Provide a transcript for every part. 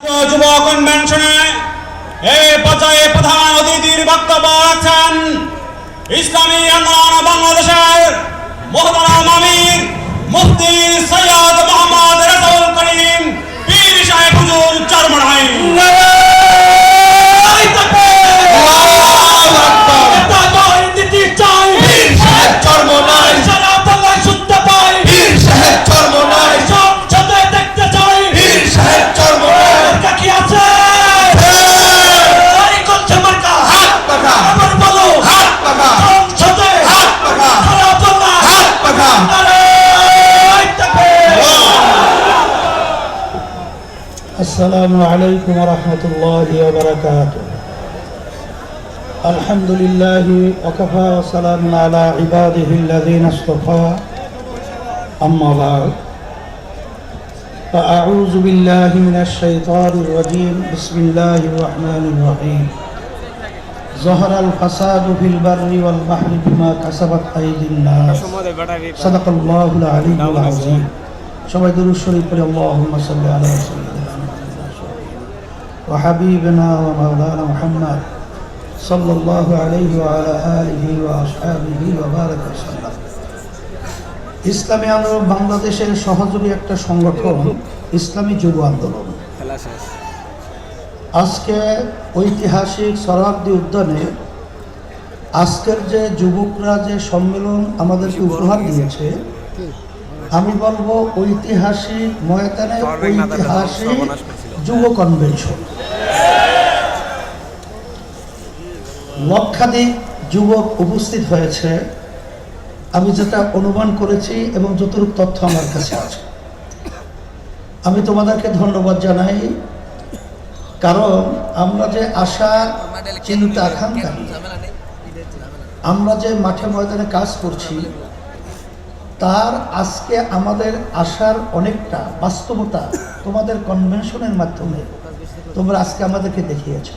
যুব কনভেনশনে এই পর্যায়ে প্রধান অতিথির বক্তব্য রাখছেন ইসলামী আন্দোলন বাংলাদেশের মোহতারাম আমির মুফতি সৈয়দ মোহাম্মদ রাসূল করিম পীর সাহেব হুজুর চরমনাই। السلام عليكم ورحمة الله وبركاته. الحمد لله وكفى وسلام على عباده الذين اصطفى. أما بعد فأعوذ بالله من الشيطان الرجيم. بسم الله الرحمن الرحيم. ظهر الفساد في البر والبحر بما كسبت أيدي الناس. صدق الله العلي العظيم. সবাই দুরূদ শরীফ পড়ে আল্লাহুম্মা সাল্লি আলা সাইয়্যিদিনা وحبيبنا ومولانا محمد صلى الله عليه وعلى آله وأصحابه وبارك وسلم. ইসলামী আন্দোলন বাংলাদেশের সহযোগী একটা সংগঠন ইসলামী যুব আন্দোলন আজকে ঐতিহাসিক সোহরাওয়ার্দী উদ্যানে আজকের যে যুবকরা যে সম্মেলন আমাদেরকে উপহার দিয়েছে, আমি বলবো ঐতিহাসিক ময়দানে ঐতিহাসিক যুব কনভেনশন। লক্ষাধিক যুবক উপস্থিত হয়েছে, আমি যেটা অনুমান করেছি এবং যতটুকু তথ্য আমার কাছে আছে। আমি তোমাদেরকে ধন্যবাদ জানাই, কারণ আমরা যে আশা চিন্তা আকাঙ্ক্ষা, আমরা যে মাঠে ময়দানে কাজ করছি, তার আজকে আমাদের আশার অনেকটা বাস্তবতা তোমাদের কনভেনশনের মাধ্যমে তোমরা আজকে আমাদেরকে দেখিয়েছ।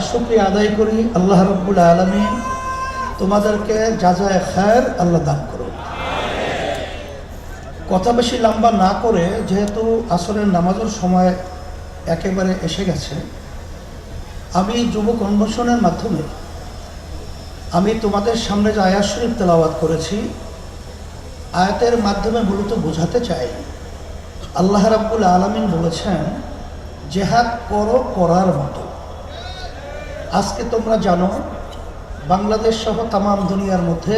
শুকরিয়া আদায় করি, আল্লাহ রাব্বুল আলামিন তোমাদেরকে জাযায়ে খায়ের আল্লাহ দান করুন। কথা বেশি লম্বা না করে, যেহেতু আসরের নামাজের সময় একেবারে এসে গেছে, আমি যুব কনভেনশনের মাধ্যমে আমি তোমাদের সামনে যে আয়াত শরীফ তেলাওয়াত করেছি, আয়াতের মাধ্যমে মূলত বোঝাতে চাই, আল্লাহ রাব্বুল আলামিন বলেছেন জিহাদ করো করার মতো। আজকে তোমরা জানো বাংলাদেশ সহ তামাম দুনিয়ার মধ্যে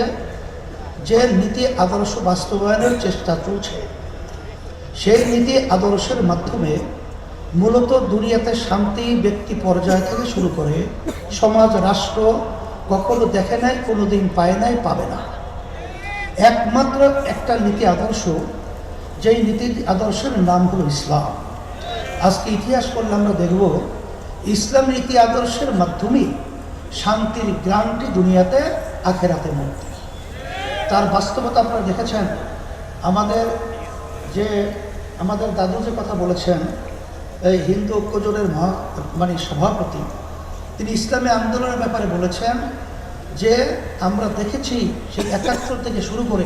যে নীতি আদর্শ বাস্তবায়নের চেষ্টা চলছে, সেই নীতি আদর্শের মাধ্যমে মূলত দুনিয়াতে শান্তি ব্যক্তি পর্যায় থেকে শুরু করে সমাজ রাষ্ট্র কখনো দেখে নাই, কোনোদিন পায় নাই, পাবে না। একমাত্র একটা নীতি আদর্শ, যেই নীতি আদর্শের নাম হলো ইসলাম। আজকে ইতিহাস করলে আমরা দেখব ইসলাম নীতি আদর্শের মাধ্যমে শান্তির গ্রান্টি দুনিয়াতে, আখেরাতে মুক্তি। তার বাস্তবতা আপনারা দেখেছেন। আমাদের দাদু যে কথা বলেছেন, এই হিন্দু ঐক্যজোটের সভাপতি, তিনি ইসলামী আন্দোলনের ব্যাপারে বলেছেন যে আমরা দেখেছি সেই ৭১ থেকে শুরু করে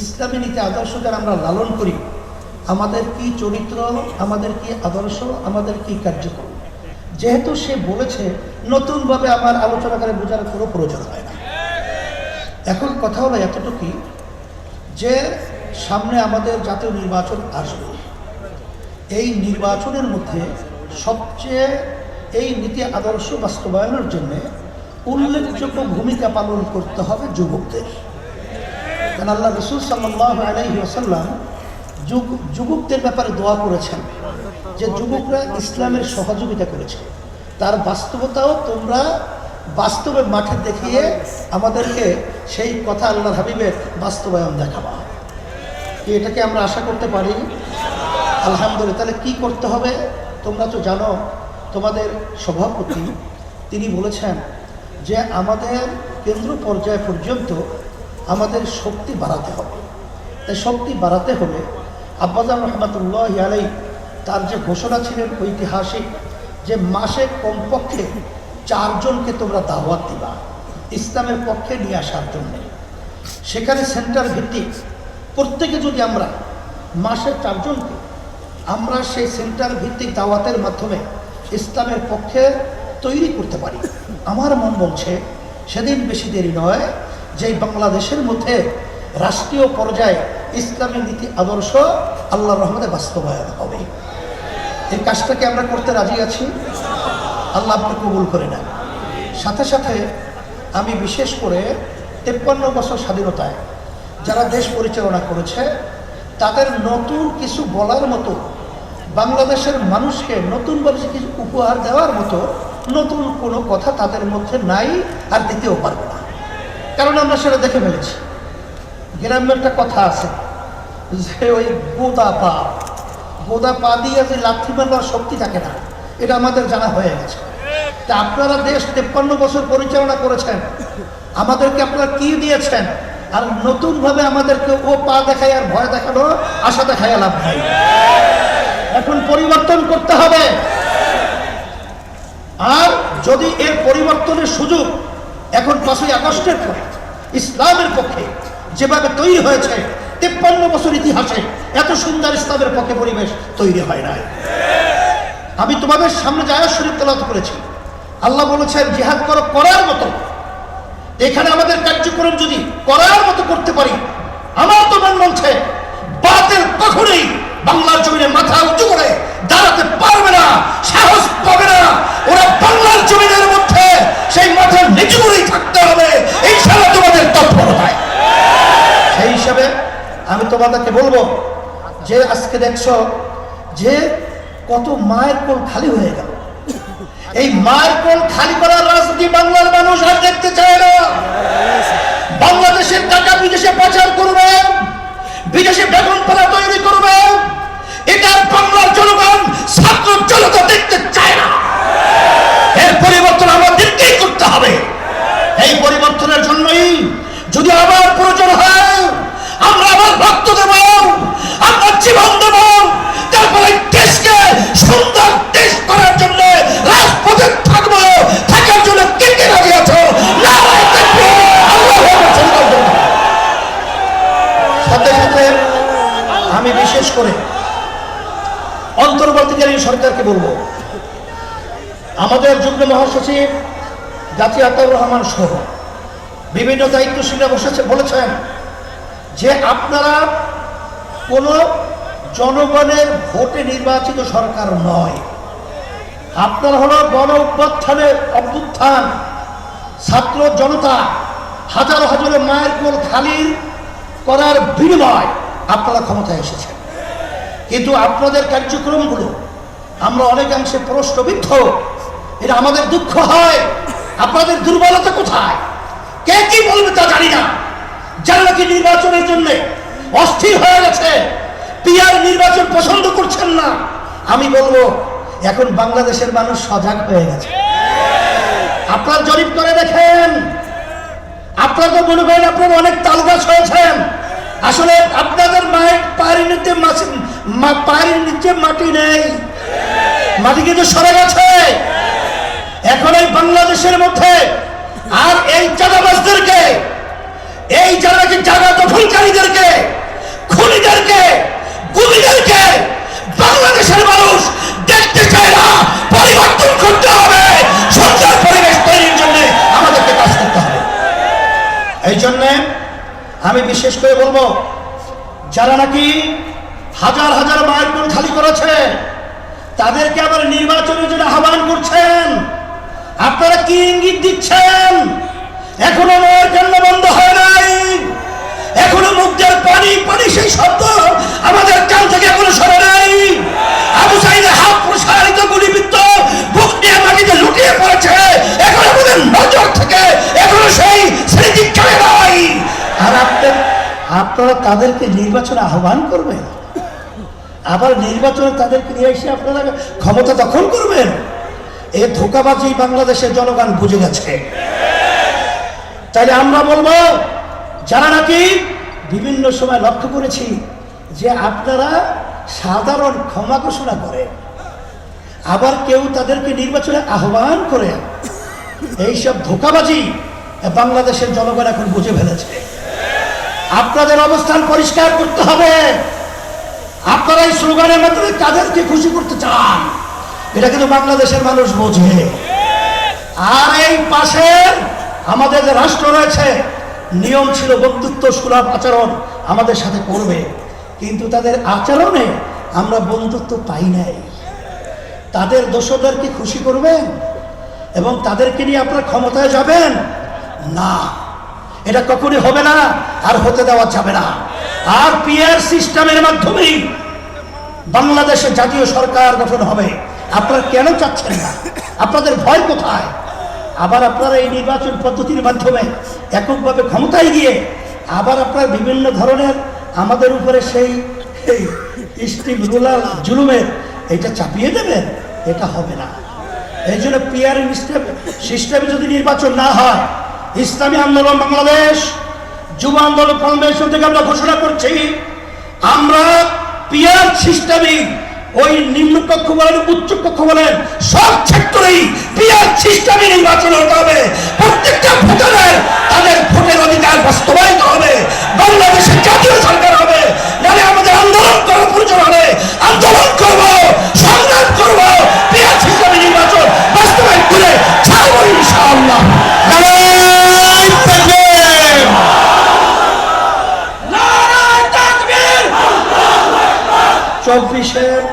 ইসলামী নীতি আদর্শ যারা আমরা লালন করি, আমাদের কি চরিত্র, আমাদের কি আদর্শ, আমাদের কি কার্যক্রম। যেহেতু সে বলেছে, নতুনভাবে আমার আলোচনা করে বোঝার কোনো প্রয়োজন হয় না। এখন কথা হলো এতটুকুই যে সামনে আমাদের জাতীয় নির্বাচন আসবে। এই নির্বাচনের মধ্যে সবচেয়ে এই নীতি আদর্শ বাস্তবায়নের জন্য উল্লেখযোগ্য ভূমিকা পালন করতে হবে যুবকদের। কারণ আল্লাহ রাসূল সাল্লাল্লাহু আলাইহি ওয়াসাল্লাম যুবকদের ব্যাপারে দোয়া করেছেন যে যুবকরা ইসলামের সহযোগিতা করেছে। তার বাস্তবতাও তোমরা বাস্তবে মাঠে দেখিয়ে আমাদেরকে সেই কথা আল্লাহর হাবিবের বাস্তবায়ন দেখাবা। কি এটাকে আমরা আশা করতে পারি? আলহামদুলিল্লাহ। তাহলে কি করতে হবে? তোমরা তো জানো, তোমাদের সভাপতি তিনি বলেছেন যে আমাদের কেন্দ্র পর্যায় পর্যন্ত আমাদের শক্তি বাড়াতে হবে। তাই শক্তি বাড়াতে হলে আব্বাজান রহমাতুল্লাহি আলাইহি তার যে ঘোষণা ছিলেন ঐতিহাসিক, যে মাসে কমপক্ষে 4 জনকে তোমরা দাওয়াত দিবা ইসলামের পক্ষে নিয়ে আসার জন্য। সেখানে সেন্টার ভিত্তিক প্রত্যেকে যদি আমরা মাসে 4 জনকে আমরা সেই সেন্টার ভিত্তিক দাওয়াতের মাধ্যমে ইসলামের পক্ষে তৈরি করতে পারি। আমার মন বলছে সেদিন বেশি দেরি নয় যে বাংলাদেশের মধ্যে রাষ্ট্রীয় পর্যায়ে ইসলামী নীতি আদর্শ আল্লাহর রহমতে বাস্তবায়ন হবে। এই কাজটাকে আমরা করতে রাজি আছি, আল্লাহ আপনি কবুল করে নেন। সাথে সাথে আমি বিশেষ করে 53 বছর স্বাধীনতায় যারা দেশ পরিচালনা করেছে তাদের নতুন কিছু বলার মতো, বাংলাদেশের মানুষকে নতুনভাবে কিছু উপহার দেওয়ার মতো নতুন কোনো কথা তাদের মধ্যে নাই, আর দিতেও পারবে না। কারণ আমরা সেটা দেখে ফেলেছি। গ্রামের একটা কথা আছে যে ওই গোদা পা দিয়ে যে লাথি মারবার শক্তি থাকে না, এটা আমাদের জানা হয়ে গেছে। তা আপনারা দেশ 53 বছর পরিচালনা করেছেন, আমাদেরকে আপনারা কি দিয়েছেন? আর নতুনভাবে আমাদেরকে ও পা দেখায় আর ভয় দেখানো, আশা দেখায় লাভ নাই। এখন পরিবর্তন করতে হবে। আর যদি এর পরিবর্তনের সুযোগ এখন 5ই আগস্টের পরে ইসলামের পক্ষে যেভাবে তৈরি হয়েছে, 53 বছর ইতিহাসে এত সুন্দর ইসলামের পক্ষে পরিবেশ তৈরি হয় নাই। আমি তোমাদের সামনে যে আয়াত শরীফ তেলাওয়াত করেছি, আল্লাহ বলেছেন জিহাদ করো করার মতো। এখানে আমাদের কার্যক্রম যদি করার মতো করতে পারি, আমার তো মন বলছে বাতিল কখনোই বাংলার জমিনে মাথা উঁচু করে দাঁড়াতে পারবে না, সাহস পাবে না। ওরা বাংলার জমিনের মধ্যে সেই মাথা নিচু করেই থাকতে হবে, ইনশাআল্লাহ তোমাদের তৎপরতায়। সেই হিসাবে আমি তোমাদেরকে বলবো যে আজকে দেখছো যে কত মায়ের কোল খালি হয়ে গেল। এই মায়ের কোল খালি করার রাজনীতি বাংলার মানুষ আর দেখতে চায় না। বাংলাদেশের টাকা বিদেশে পাচার করবে, বিদেশে বেগুন পালা তৈরি করবে, এটা বাংলার জনগণ ছাত্র জনতা দেখতে চায় না। এর পরিবর্তন আমাদেরকেই করতে হবে। এই পরিবর্তনের জন্যই যদি আবার প্রয়োজন হয় আমরা আবার রক্ত দেব, আমরা জীবন দেব, তারপরে দেশকে সুন্দর দেশ করার জন্য রাজপথে থাকবো। থাকার জন্য কে কে রাজি আছো? সাথে সাথে আমি বিশেষ করে অন্তর্বর্তীকালীন সরকারকে বলবো, আমাদের যুগ্ম মহাসচিব জাতীয় আতাউর রহমান সহ বিভিন্ন দায়িত্বশীলরা বলেছেন যে আপনারা কোনো জনগণের ভোটে নির্বাচিত সরকার নয়, আপনারা হলো গণ অভ্যুত্থান, ছাত্র জনতা হাজারো হাজারো মায়ের কোল খালি করার বিনিময় আপনারা ক্ষমতায় এসেছেন। কিন্তু আপনাদের কার্যক্রমগুলো আমরা অনেকাংশে প্রশ্নবিদ্ধ। এটা আমাদের দুঃখ হয়। আপনাদের দুর্বলতা কোথায়? কে কি বলবে তা জানি না। যারা নাকি নির্বাচনের জন্য অস্থির হয়ে গেছে, পিআর নির্বাচন পছন্দ করছেন না, আমি বলবো এখন বাংলাদেশের মানুষ সজাগ হয়ে গেছে। আপনারা জরিপ করে দেখেন, আপনারা তো মনে করেন আপনারা অনেক তালগাছ হয়েছেন। আসলে আপনাদের পায়ের নিচে মাটি নেই, মাটি কিন্তু সরে গেছে। এখন এই বাংলাদেশের মধ্যে আর এই চাঁদাবাজদেরকে, এই যারা জায়গা দখলকারীদেরকে, খুনিদেরকে, গুলিদেরকে বাংলাদেশের মানুষ দেখতে চায় না। পরিবর্তন করতে হবে, সুন্দর পরিবেশ তৈরির জন্য আমাদেরকে কাজ করতে হবে। এই জন্য আমি বিশেষ করে বলবো, যারা নাকি হাজার হাজার মায়ের কোল খালি করেছে তাদেরকে আবার নির্বাচনের জন্য আহ্বান করছেন। আপনারা কি ইঙ্গিত দিচ্ছেন? এখনো মায়ের কান্না বন্ধ হয় নাই, এখনো মুখের পানি পানি সেই শব্দ আমাদের কান থেকে এখনো সরে নাই। আবু সাইদের হাত প্রসারিত গুলিবিদ্ধ বুক নিয়ে মাটিতে লুটিয়ে পড়েছে, এখন আমাদের নজর থেকে এখনো সেই স্মৃতি চলে নাই। আর আপনারা তাদেরকে নির্বাচনে আহ্বান করবেন, আবার নির্বাচনে তাদেরকে নিয়ে এসে আপনারা ক্ষমতা দখল করবেন। এ ধোঁকাবাজি বাংলাদেশের জনগণ বুঝে গেছে। তাইলে আমরা বলবো, যারা নাকি বিভিন্ন সময় লক্ষ্য করেছি যে আপনারা সাধারণ ক্ষমা ঘোষণা করেন, আবার কেউ তাদেরকে নির্বাচনে আহ্বান করে, এইসব ধোঁকাবাজি বাংলাদেশের জনগণ এখন বুঝে ফেলেছে। আপনাদের অবস্থান পরিষ্কার করতে হবে। আপনারা এই স্লোগানের মাধ্যমে কাদেরকে খুশি করতে চান এটা কিন্তু বাংলাদেশের মানুষ বোঝে। আর এই পাশে আমাদের যে রাষ্ট্র রয়েছে, নিয়ম ছিল বন্ধুত্ব সুলভ আচরণ আমাদের সাথে করবে, কিন্তু তাদের আচরণে আমরা বন্ধুত্ব পাই নাই। তাদের দোষদেরকে খুশি করবেন এবং তাদেরকে নিয়ে আপনারা ক্ষমতায় যাবেন না, এটা কখনই হবে না, আর হতে দেওয়া যাবে না। আর পিআর সিস্টেমের মাধ্যমেই বাংলাদেশে জাতীয় সরকার গঠন হবে। আপনারা কেন চাচ্ছেন না? আপনাদের ভয় কোথায়? আবার আপনারা এই নির্বাচন পদ্ধতির মাধ্যমে এককভাবে ক্ষমতায় গিয়ে আবার আপনারা বিভিন্ন ধরনের আমাদের উপরে সেই স্টিম রুলার জুলুমের এটা চাপিয়ে দেবেন, এটা হবে না। এই জন্য পিআর সিস্টেমে যদি নির্বাচন না হয়, ইসলামী আন্দোলন বাংলাদেশ যুব আন্দোলন ফাউন্ডেশন থেকে আমরা ঘোষণা করছি, আমরা পিআর সিস্টেমে ওই নিম্নকক্ষ বলেন উচ্চ কক্ষ বলেন সব ক্ষেত্রেই পিআর সিস্টেমে নির্বাচন হতে হবে। প্রত্যেকটা ভোটারের তাদের ভোটের অধিকার বাস্তবায়িত হবে, বাংলাদেশে জাতীয় সরকার হবে। নাহলে আমাদের আন্দোলন করার প্রয়োজন হবে, আন্দোলন করব, সংগ্রাম করব, পিআর সিস্টেমে নির্বাচন বাস্তবায়ন করে ছাড়বো ইনশাআল্লাহ। নারায়ে তাকবীর! নারায়ে তাকবীর! 24